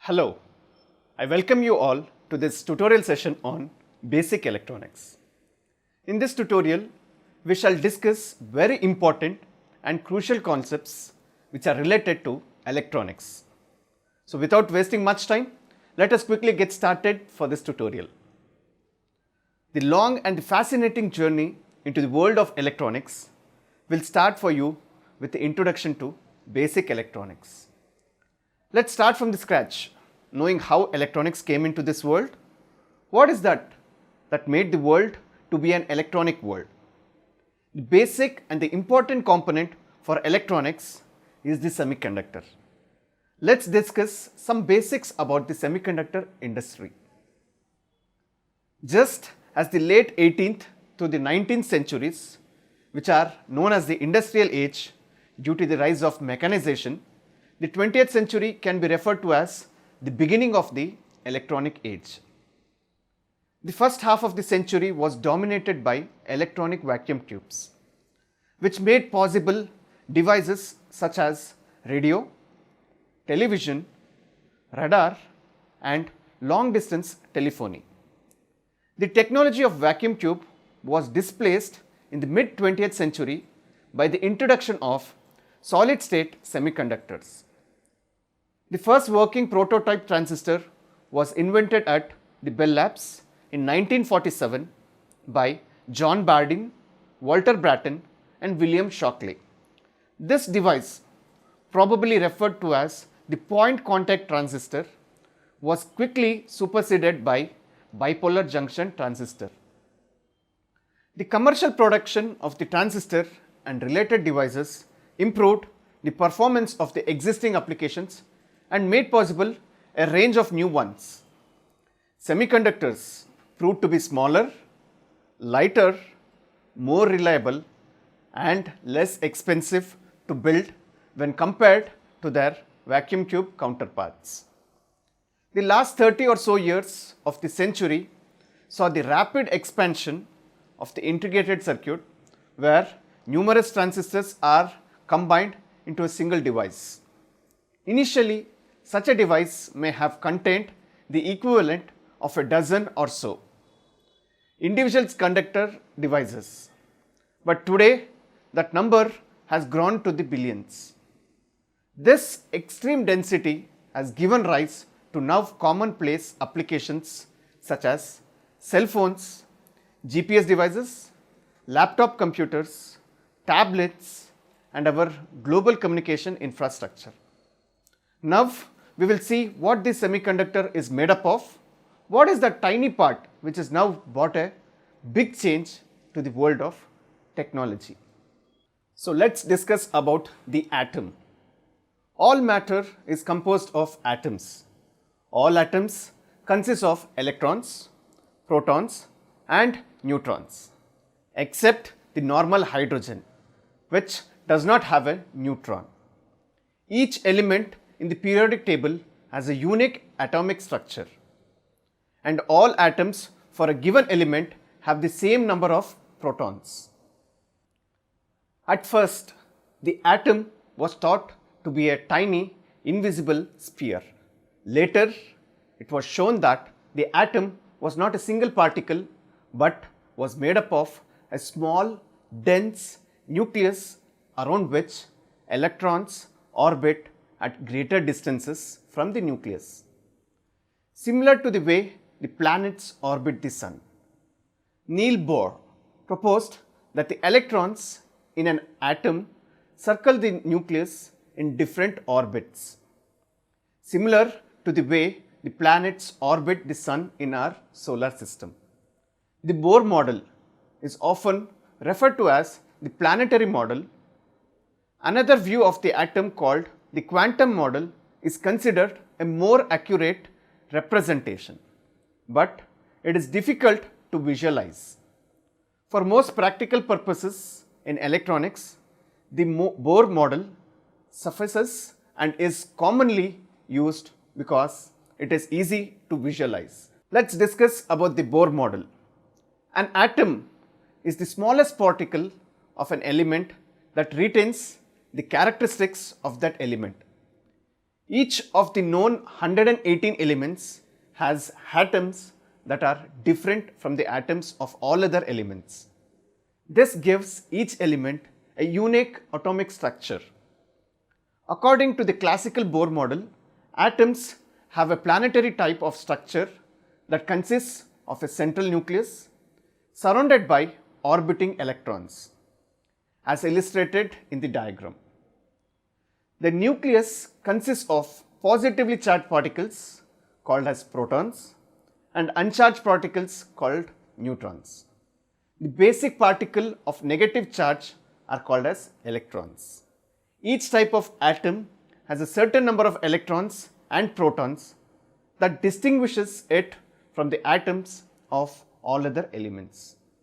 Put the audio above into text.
Hello, I welcome you all to this tutorial session on basic electronics. In this tutorial, we shall discuss very important and crucial concepts which are related to electronics. So without wasting much time, let us quickly get started for this tutorial. The long and fascinating journey into the world of electronics will start for you with the introduction to basic electronics. Let's start from the scratch, knowing how electronics came into this world. What is that made the world to be an electronic world? The basic and the important component for electronics is the semiconductor. Let's discuss some basics about the semiconductor industry. Just as the late 18th to the 19th centuries, which are known as the industrial age due to the rise of mechanization, the 20th century can be referred to as the beginning of the electronic age. The first half of the century was dominated by electronic vacuum tubes, which made possible devices such as radio, television, radar, and long distance telephony. The technology of vacuum tube was displaced in the mid 20th century by the introduction of solid state semiconductors. The first working prototype transistor was invented at the Bell Labs in 1947 by John Bardeen, Walter Brattain, and William Shockley. This device, probably referred to as the point contact transistor, was quickly superseded by bipolar junction transistor. The commercial production of the transistor and related devices improved the performance of the existing applications and made possible a range of new ones. Semiconductors proved to be smaller, lighter, more reliable, and less expensive to build when compared to their vacuum tube counterparts. The last 30 or so years of the century saw the rapid expansion of the integrated circuit, where numerous transistors are combined into a single device. Initially, such a device may have contained the equivalent of a dozen or so individual conductor devices, but today that number has grown to the billions. This extreme density has given rise to now commonplace applications such as cell phones, GPS devices, laptop computers, tablets, and our global communication infrastructure. Now we will see what this semiconductor is made up of. What is the tiny part which has now brought a big change to the world of technology? So let's discuss about the atom. All matter is composed of atoms. All atoms consist of electrons, protons, and neutrons, except the normal hydrogen, which does not have a neutron. Each element in the periodic table has a unique atomic structure, and all atoms for a given element have the same number of protons. At first, the atom was thought to be a tiny, invisible sphere. Later, it was shown that the atom was not a single particle but was made up of a small, dense nucleus around which electrons orbit at greater distances from the nucleus, similar to the way the planets orbit the sun. Niels Bohr proposed that the electrons in an atom circle the nucleus in different orbits, similar to the way the planets orbit the sun in our solar system. The Bohr model is often referred to as the planetary model. Another view of the atom, called the quantum model, is considered a more accurate representation, but it is difficult to visualize. For most practical purposes in electronics, the Bohr model suffices and is commonly used because it is easy to visualize. Let's discuss about the Bohr model. An atom is the smallest particle of an element that retains the characteristics of that element. Each of the known 118 elements has atoms that are different from the atoms of all other elements. This gives each element a unique atomic structure. According to the classical Bohr model, atoms have a planetary type of structure that consists of a central nucleus surrounded by orbiting electrons, as illustrated in the diagram. The nucleus consists of positively charged particles called as protons and uncharged particles called neutrons. The basic particle of negative charge are called as electrons. Each type of atom has a certain number of electrons and protons that distinguishes it from the atoms of all other elements.